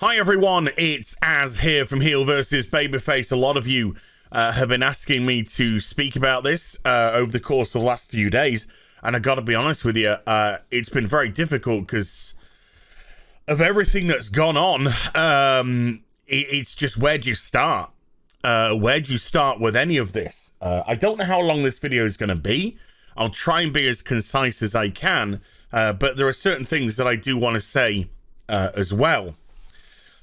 Hi everyone, it's Az here from HeelvsBabyface. A lot of you have been asking me to speak about this over the course of the last few days, and I gotta be honest with you, it's been very difficult because of everything that's gone on. It's just, where'd you start? Where'd you start with any of this? I don't know how long this video is going to be. I'll try and be as concise as I can, but there are certain things that I do want to say as well.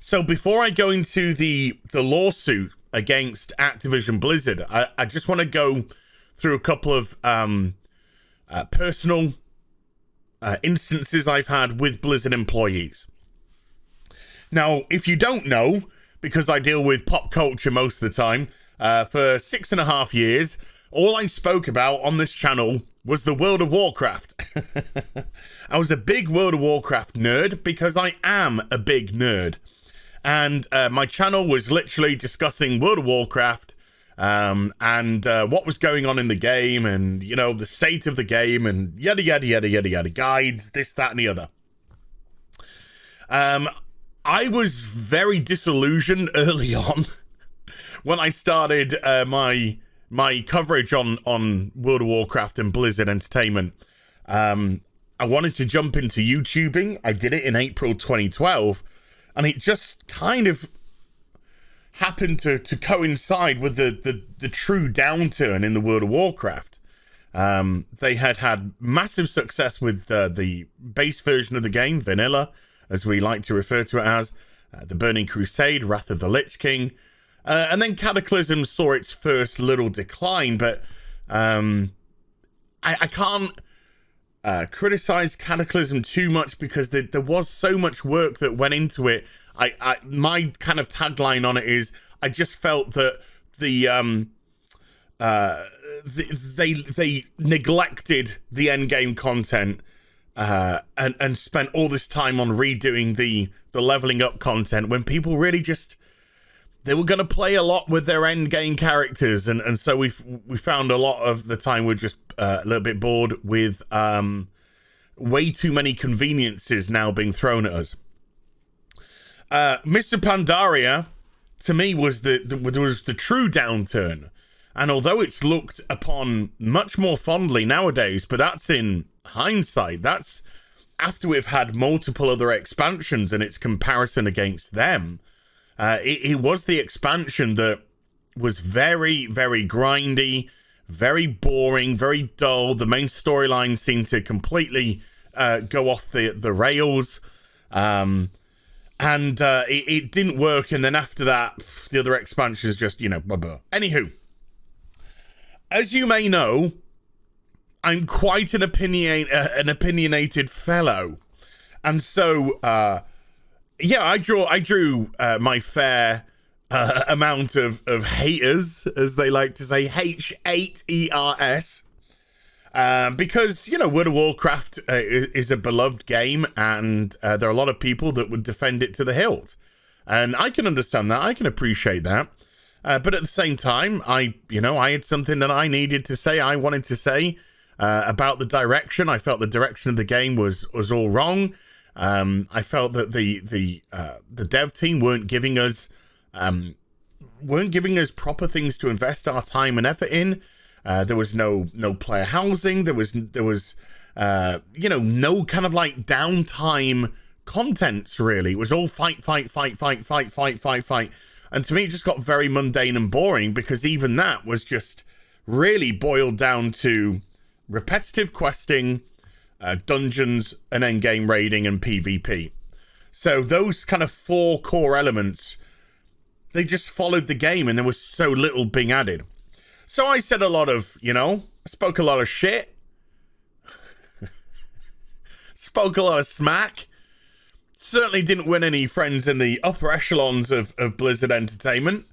So before I go into the lawsuit against Activision Blizzard, I just want to go through a couple of personal instances I've had with Blizzard employees. Now, if you don't know, because I deal with pop culture most of the time, for 6.5 years, all I spoke about on this channel was the World of Warcraft. I was a big World of Warcraft nerd because I am a big nerd. And my channel was literally discussing World of Warcraft and what was going on in the game and, you know, the state of the game and yada, yada, yada, yada, yada, guides, this, that, and the other. I was very disillusioned early on when I started my coverage on World of Warcraft and Blizzard Entertainment. I wanted to jump into YouTubing. I did it in April 2012. And it just kind of happened to coincide with the true downturn in the World of Warcraft. They had massive success with the base version of the game, Vanilla, as we like to refer to it as, the Burning Crusade, Wrath of the Lich King. And then Cataclysm saw its first little decline, but I can't criticize Cataclysm too much because there was so much work that went into it. My kind of tagline on it is I just felt that they neglected the end game content and spent all this time on redoing the leveling up content when people really just they were going to play a lot with their end game characters, and so we found a lot of the time we're just a little bit bored with way too many conveniences now being thrown at us. Mr. Pandaria, to me, was the true downturn, and although it's looked upon much more fondly nowadays, but that's in hindsight. That's after we've had multiple other expansions and its comparison against them. It was the expansion that was very, very grindy, very boring, very dull. The main storyline seemed to completely go off the rails. And it didn't work. And then after that, the other expansions just, you know, blah, blah. Anywho, as you may know, I'm quite an opinionated fellow. And so, yeah, I drew my fair amount of haters, as they like to say, H8ERS, because, you know, World of Warcraft is a beloved game, and there are a lot of people that would defend it to the hilt, and I can understand that, I can appreciate that, but at the same time, I had something that I needed to say, I wanted to say about the direction. I felt the direction of the game was all wrong. I felt that the dev team weren't giving us proper things to invest our time and effort in. There was no player housing. There was no kind of like downtime contents really. It was all fight. And to me, it just got very mundane and boring because even that was just really boiled down to repetitive questing, dungeons, and endgame raiding and PvP. So those kind of 4 core elements, they just followed the game and there was so little being added. So I said a lot of, I spoke a lot of shit. Spoke a lot of smack. Certainly didn't win any friends in the upper echelons of Blizzard Entertainment.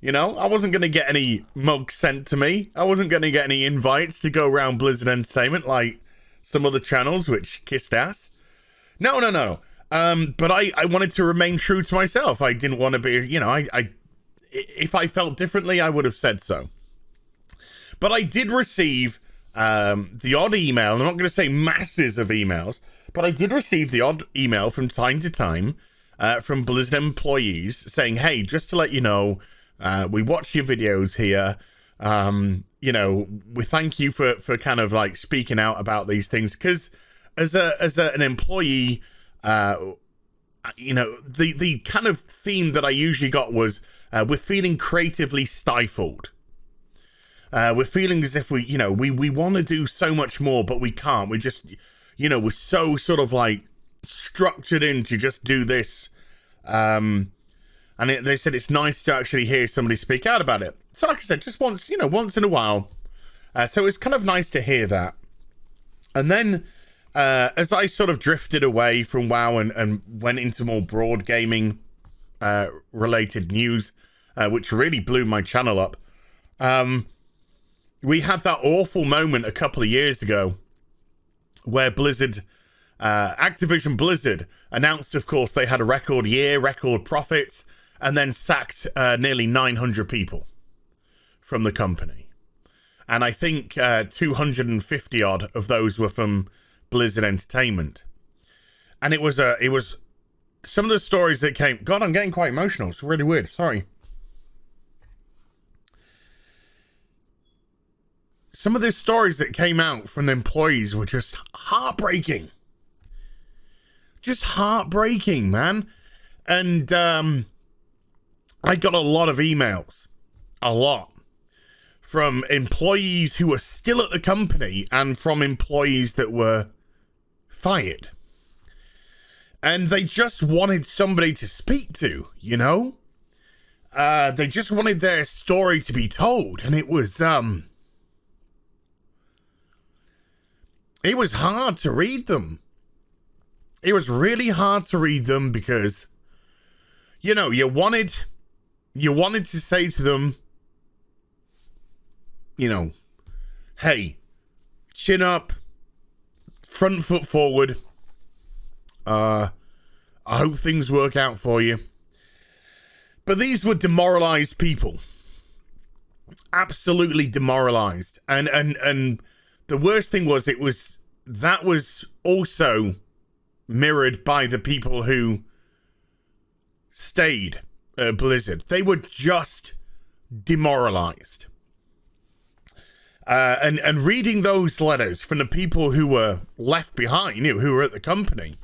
I wasn't going to get any mugs sent to me. I wasn't going to get any invites to go around Blizzard Entertainment like some other channels which kissed ass. No. But I wanted to remain true to myself. I didn't want to be, if I felt differently, I would have said so. But I did receive the odd email. I'm not going to say masses of emails, but I did receive the odd email from time to time from Blizzard employees saying, hey, just to let you know, we watch your videos here. You know, we thank you for kind of like speaking out about these things, because as an employee, you know, the kind of theme that I usually got was, we're feeling creatively stifled. We're feeling as if we want to do so much more, but we can't. We just, you know, we're so sort of like structured in to just do this. And they said it's nice to actually hear somebody speak out about it. So like I said, just once in a while. So it's kind of nice to hear that. And then as I sort of drifted away from WoW and went into more broad gaming related news, which really blew my channel up, we had that awful moment a couple of years ago where Blizzard, Activision Blizzard, announced, of course, they had a record year, record profits, and then sacked nearly 900 people from the company. And I think 250 odd of those were from Blizzard Entertainment. And it was some of the stories that came. God, I'm getting quite emotional. It's really weird. Sorry. Some of the stories that came out from the employees were just heartbreaking. Just heartbreaking, man. And I got a lot of emails. A lot. From employees who were still at the company and from employees that were fired. And they just wanted somebody to speak to, you know? They just wanted their story to be told. And it was hard to read them. It was really hard to read them because, you know, you wanted to say to them, you know, hey, chin up, front foot forward. I hope things work out for you. But these were demoralized people. Absolutely demoralized. And the worst thing was that was also mirrored by the people who stayed at Blizzard. They were just demoralized. And reading those letters from the people who were left behind, you know, who were at the company,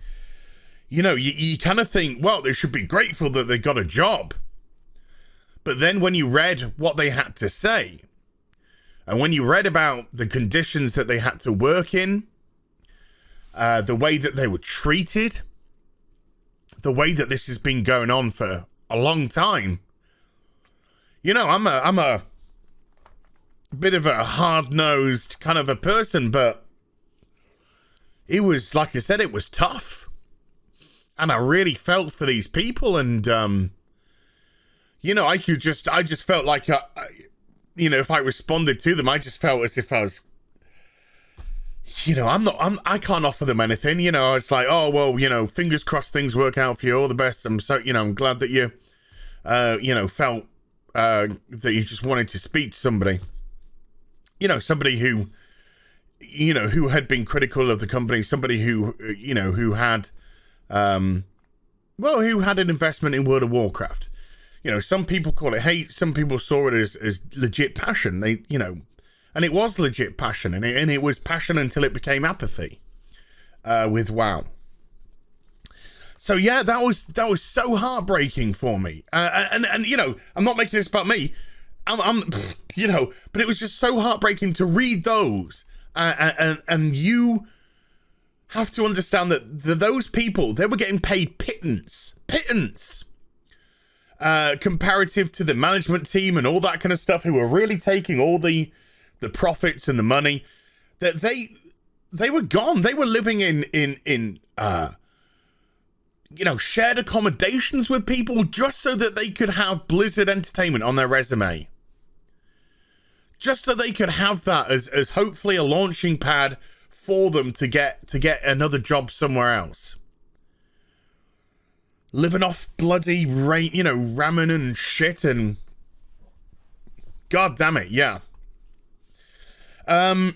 you know, you kind of think, well, they should be grateful that they got a job. But then when you read what they had to say, and when you read about the conditions that they had to work in, the way that they were treated, the way that this has been going on for a long time, you know, I'm a bit of a hard-nosed kind of a person, but it was, like I said, it was tough. And I really felt for these people, and, you know, I just felt like, you know, if I responded to them, I just felt as if I was, you know, I can't offer them anything, you know. It's like, oh, well, you know, fingers crossed things work out for you, all the best. I'm so, you know, I'm glad that you, you know, felt that you just wanted to speak to somebody. You know, somebody who, you know, who had been critical of the company, somebody who, you know, who had, well, who had an investment in World of Warcraft. You know, some people call it hate, some people saw it as legit passion. They, you know, and it was legit passion, and it was passion until it became apathy with WoW. So yeah, that was so heartbreaking for me. And you know, I'm not making this about me. I'm you know, but it was just so heartbreaking to read those, and you have to understand that those people, they were getting paid pittance, comparative to the management team and all that kind of stuff, who were really taking all the profits and the money. That they were gone. They were living in you know, shared accommodations with people just so that they could have Blizzard Entertainment on their resume. Just so they could have that as hopefully a launching pad for them to get another job somewhere else. Living off bloody you know, ramen and shit, and god damn it, yeah. And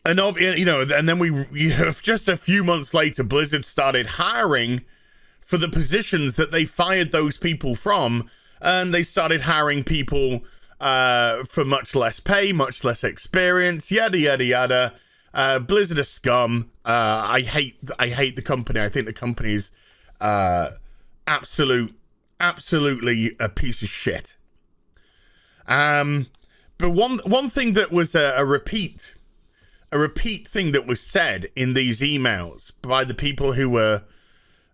you know, and then just a few months later, Blizzard started hiring for the positions that they fired those people from, and they started hiring people for much less pay, much less experience, yada yada yada. Blizzard is scum. I hate the company. I think the company is absolutely a piece of shit. But one thing that was a repeat thing that was said in these emails by the people who were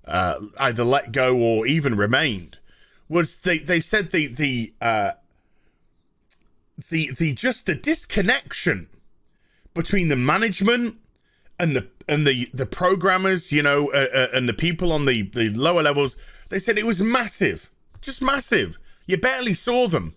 either let go or even remained was they said the disconnection between the management and the programmers, you know, and the people on the lower levels. They said it was massive, just massive. You barely saw them.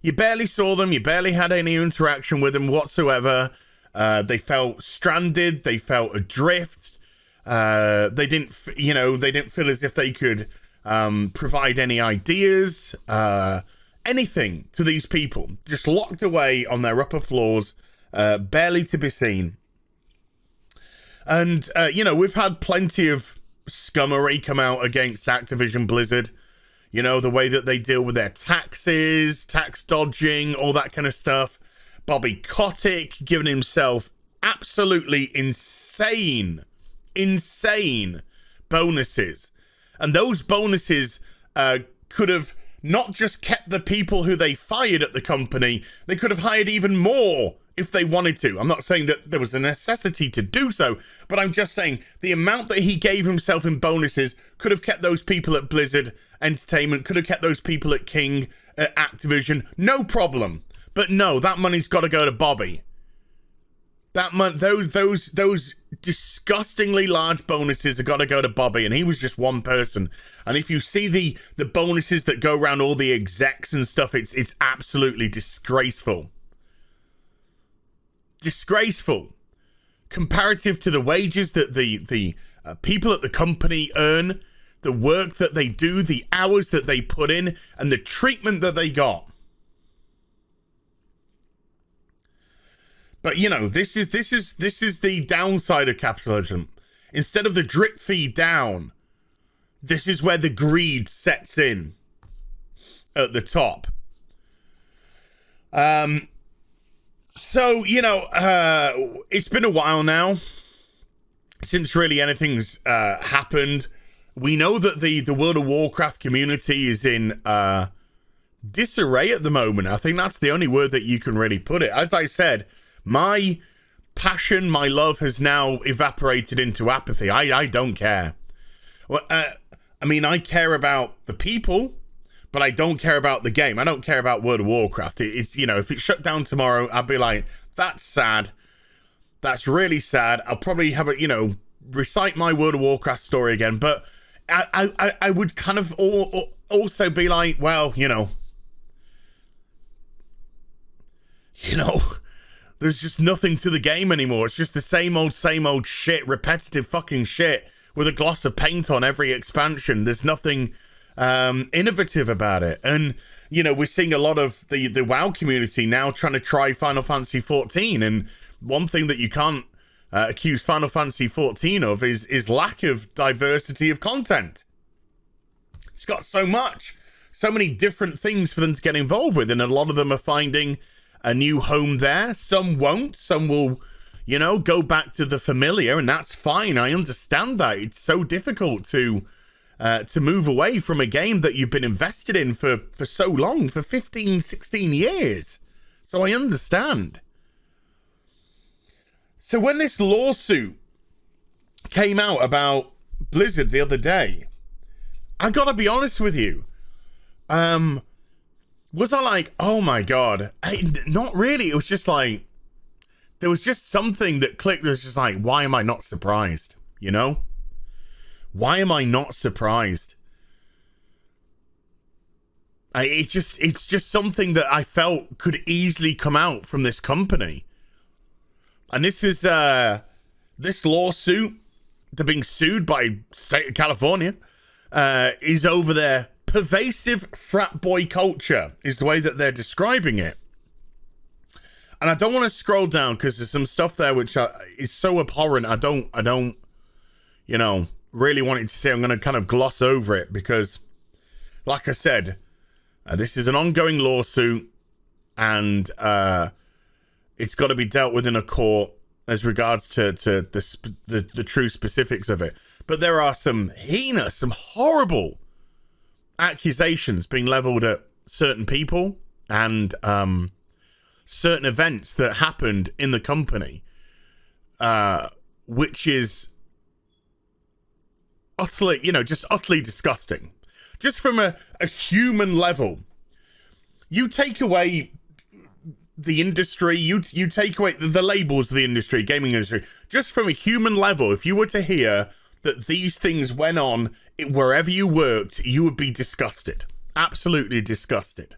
You barely had any interaction with them whatsoever. They felt stranded. They felt adrift. They didn't feel as if they could provide any ideas, anything to these people. Just locked away on their upper floors, barely to be seen. And, we've had plenty of scummery come out against Activision Blizzard. You know, the way that they deal with their taxes, tax dodging, all that kind of stuff. Bobby Kotick giving himself absolutely insane bonuses. And those bonuses could have not just kept the people who they fired at the company, they could have hired even more if they wanted to. I'm not saying that there was a necessity to do so, but I'm just saying the amount that he gave himself in bonuses could have kept those people at Blizzard Entertainment, could have kept those people at King, at Activision, no problem. But no, that money's got to go to Bobby. Those disgustingly large bonuses have got to go to Bobby, and he was just one person. And if you see the bonuses that go around all the execs and stuff, it's absolutely disgraceful. Disgraceful. Comparative to the wages that the people at the company earn, the work that they do, the hours that they put in, and the treatment that they got. But, you know, this is the downside of capitalism. Instead of the drip feed down, this is where the greed sets in at the top. So, you know, it's been a while now since really anything's happened. We know that the World of Warcraft community is in disarray at the moment. I think that's the only word that you can really put it. As I said, my passion, my love has now evaporated into apathy. I don't care. Well, I mean, I care about the people, but I don't care about the game. I don't care about World of Warcraft. It's, you know, if it shut down tomorrow, I'd be like, that's sad. That's really sad. I'll probably have a, you know, recite my World of Warcraft story again, but I would kind of also be like, well, you know, there's just nothing to the game anymore. It's just the same old shit, repetitive fucking shit with a gloss of paint on every expansion. There's nothing innovative about it. And, you know, we're seeing a lot of the WoW community now trying to try Final Fantasy 14. And one thing that you can't accuse Final Fantasy 14 of is lack of diversity of content. It's got so many different things for them to get involved with, and a lot of them are finding a new home there. Some won't. Some will, you know, go back to the familiar, and that's fine. I understand that. It's so difficult to move away from a game that you've been invested in for so long, for 15, 16 years. So I understand. So when this lawsuit came out about Blizzard the other day, I gotta be honest with you. Was I like, oh my God? Not really. It was just like, there was just something that clicked. It was just like, why am I not surprised? You know? Why am I not surprised? It's just something that I felt could easily come out from this company. And this is, this lawsuit, they're being sued by state of California, is over their pervasive frat boy culture, is the way that they're describing it. And I don't want to scroll down because there's some stuff there which is so abhorrent. I don't, you know, really wanted to say, I'm going to kind of gloss over it because, like I said, this is an ongoing lawsuit, and it's got to be dealt with in a court as regards to the true specifics of it. But there are some heinous, some horrible accusations being leveled at certain people and certain events that happened in the company, which is utterly, just utterly disgusting. Just from a human level, you take away the industry, you take away the labels of the industry, gaming industry, just from a human level. If you were to hear that these things went on wherever you worked, you would be disgusted. Absolutely disgusted.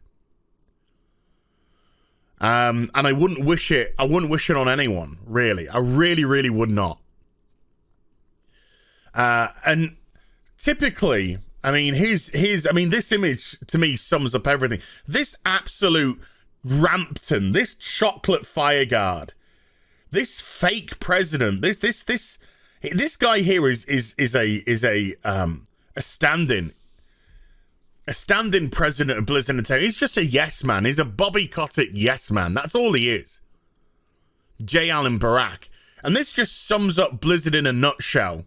And I wouldn't wish it on anyone, really. I really, really would not. And typically, this image to me sums up everything. This absolute Rampton, this chocolate fireguard, this fake president, this guy here is a stand-in president of Blizzard Entertainment. He's just a yes man. He's a Bobby Kotick yes man. That's all he is. J. Allen Barack. And this just sums up Blizzard in a nutshell.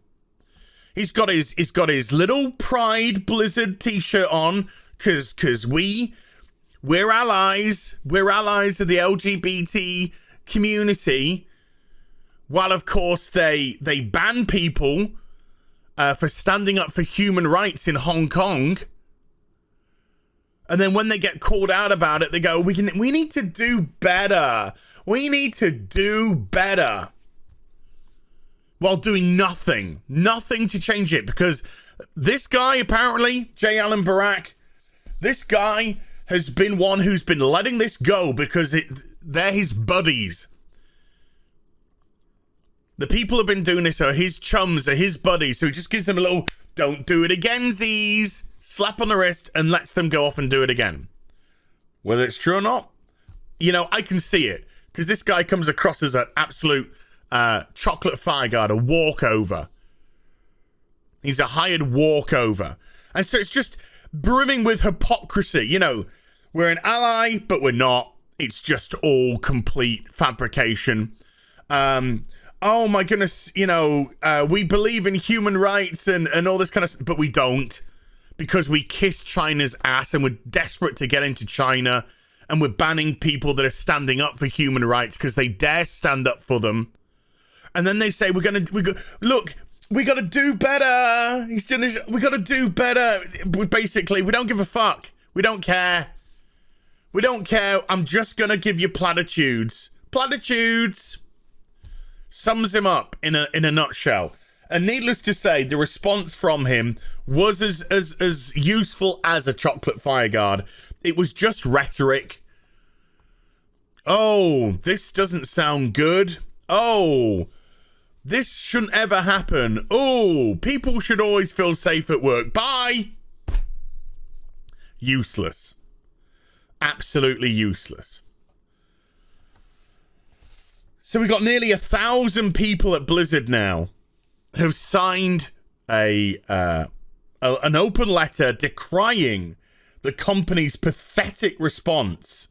He's got his little Pride Blizzard t-shirt on because we're allies. We're allies of the LGBT community. While of course they ban people for standing up for human rights in Hong Kong. And then when they get called out about it, they go, we need to do better. We need to do better. While doing nothing to change it, because this guy, apparently, J. Allen Barack, this guy has been one who's been letting this go because they're his buddies. The people who've been doing this are his chums, are his buddies, so he just gives them a little, don't do it again, Z's, slap on the wrist, and lets them go off and do it again. Whether it's true or not, I can see it, because this guy comes across as an absolute chocolate fireguard, a walkover. He's a hired walkover. And so it's just brimming with hypocrisy. We're an ally, but we're not. It's just all complete fabrication. Oh my goodness, we believe in human rights and all this kind of stuff, but we don't, because we kiss China's ass and we're desperate to get into China, and we're banning people that are standing up for human rights because they dare stand up for them. And then they say, we got to do better. We got to do better. Basically, we don't give a fuck. We don't care. We don't care. I'm just going to give you platitudes. Platitudes. Sums him up in a nutshell. And needless to say, the response from him was as useful as a chocolate fireguard. It was just rhetoric. Oh, this doesn't sound good. Oh, this shouldn't ever happen. Oh, people should always feel safe at work. Bye. Useless. Absolutely useless. So we got nearly 1,000 people at Blizzard now who've signed an open letter decrying the company's pathetic response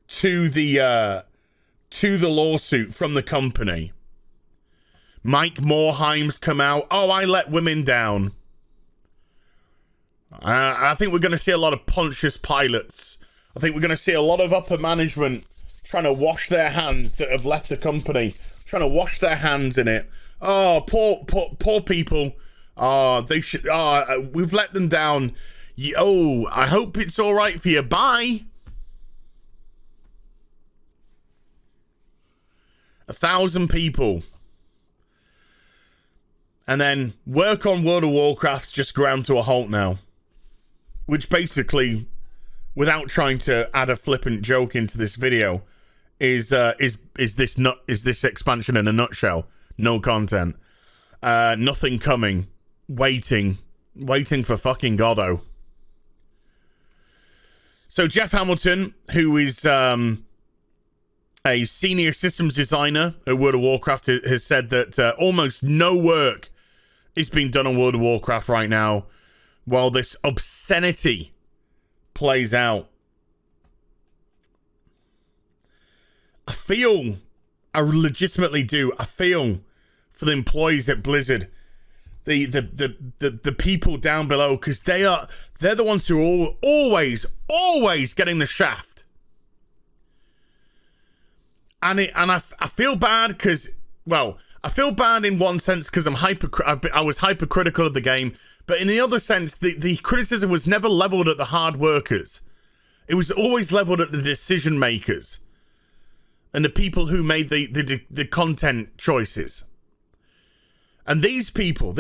to the lawsuit from the company. Mike Morhaim's come out. Oh, I let women down. I think we're going to see a lot of Pontius Pilates. I think we're going to see a lot of upper management trying to wash their hands that have left the company, trying to wash their hands in it. Oh, poor people. Oh, they should. Oh, we've let them down. Oh, I hope it's all right for you. Bye. 1,000 people. And then work on World of Warcraft's just ground to a halt now. Which basically, without trying to add a flippant joke into this video, is this expansion in a nutshell. No content. Nothing coming. Waiting for fucking Goddo. So Jeff Hamilton, who is a senior systems designer at World of Warcraft, has said that almost no work is being done on World of Warcraft right now while this obscenity plays out. I legitimately do. I feel for the employees at Blizzard, the people down below, because they're the ones who are always getting the shaft. And I feel bad because, well, I feel bad in one sense because I was hypercritical of the game, but in the other sense, the criticism was never leveled at the hard workers. It was always leveled at the decision makers and the people who made the content choices. And these people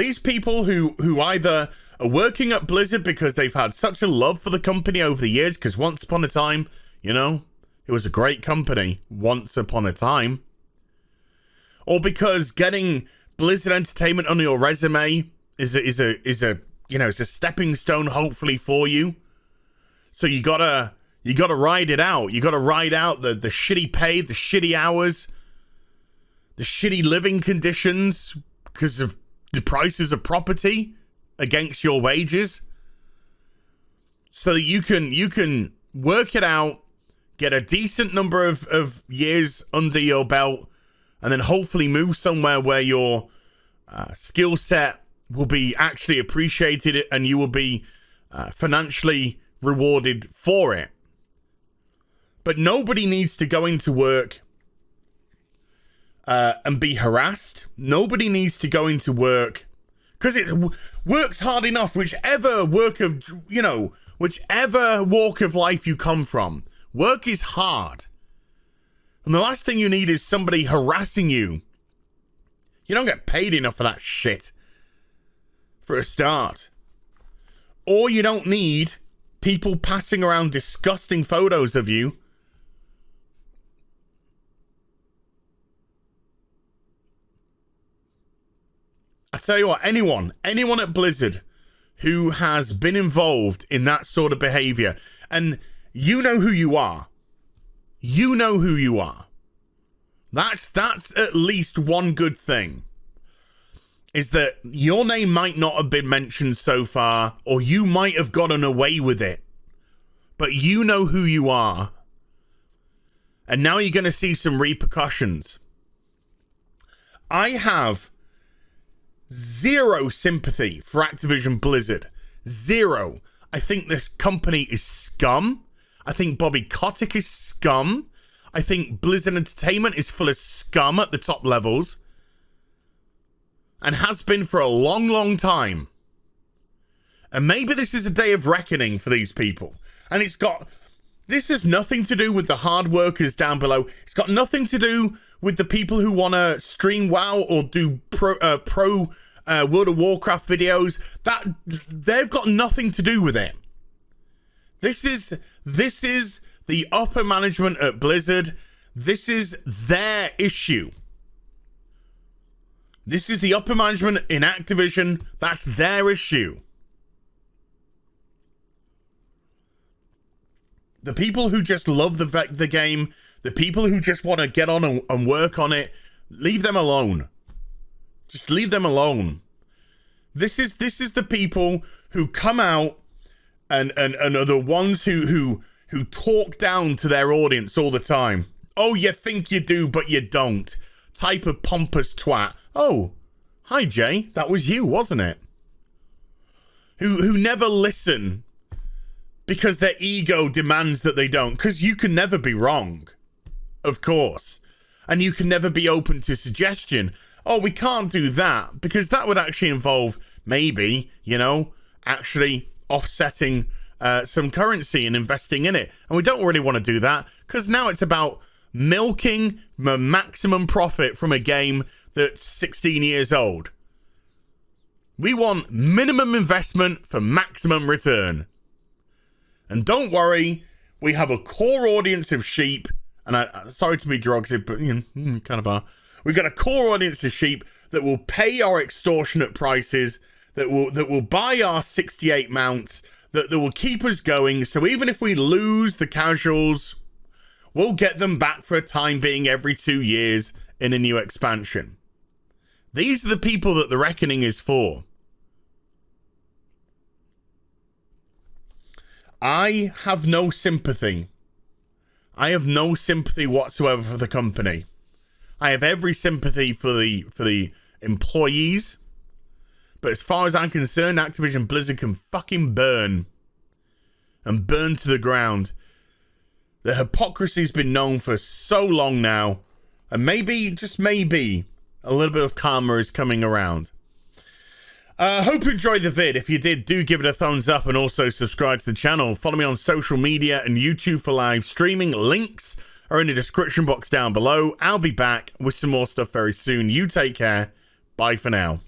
who either are working at Blizzard because they've had such a love for the company over the years, because once upon a time, you know, it was a great company once upon a time. Or because getting Blizzard Entertainment on your resume is a you know, it's a stepping stone hopefully for you. So you gotta ride it out. You gotta ride out the shitty pay, the shitty hours, the shitty living conditions because of the prices of property against your wages. So that you can work it out, get a decent number of years under your belt, and then hopefully move somewhere where your skill set will be actually appreciated and you will be financially rewarded for it. But nobody needs to go into work and be harassed. Nobody needs to go into work because it works hard enough, whichever walk of life you come from. Work is hard. And the last thing you need is somebody harassing you. You don't get paid enough for that shit, for a start. Or you don't need people passing around disgusting photos of you. I tell you what, anyone at Blizzard who has been involved in that sort of behavior, and you know who you are. You know who you are. That's at least one good thing. Is that your name might not have been mentioned so far, or you might have gotten away with it. But you know who you are. And now you're going to see some repercussions. I have zero sympathy for Activision Blizzard. Zero. I think this company is scum. I think Bobby Kotick is scum. I think Blizzard Entertainment is full of scum at the top levels. And has been for a long, long time. And maybe this is a day of reckoning for these people. And this has nothing to do with the hard workers down below. It's got nothing to do with the people who want to stream WoW or do pro World of Warcraft videos. That they've got nothing to do with it. This is the upper management at Blizzard. This is their issue. This is the upper management in Activision. That's their issue. The people who just love the game, the people who just want to get on and work on it, leave them alone. Just leave them alone. This is the people who come out and are the ones who talk down to their audience all the time. Oh, you think you do, but you don't. Type of pompous twat. Oh, hi Jay, that was you, wasn't it? Who never listen because their ego demands that they don't. Because you can never be wrong, of course. And you can never be open to suggestion. Oh, we can't do that, because that would actually involve maybe, actually offsetting some currency and investing in it. And we don't really want to do that, because now it's about milking the maximum profit from a game that's 16 years old. We want minimum investment for maximum return. And don't worry, we have a core audience of sheep, and sorry to be derogative, but kind of are. We've got a core audience of sheep that will pay our extortionate prices, that will buy our 68 mounts, that will keep us going. So even if we lose the casuals, we'll get them back for a time being every 2 years in a new expansion. These are the people that the reckoning is for. I have no sympathy. I have no sympathy whatsoever for the company. I have every sympathy for the employees. But as far as I'm concerned, Activision Blizzard can fucking burn. And burn to the ground. The hypocrisy's been known for so long now. And maybe, just maybe, a little bit of karma is coming around. Hope you enjoyed the vid. If you did, do give it a thumbs up and also subscribe to the channel. Follow me on social media and YouTube for live streaming. Links are in the description box down below. I'll be back with some more stuff very soon. You take care. Bye for now.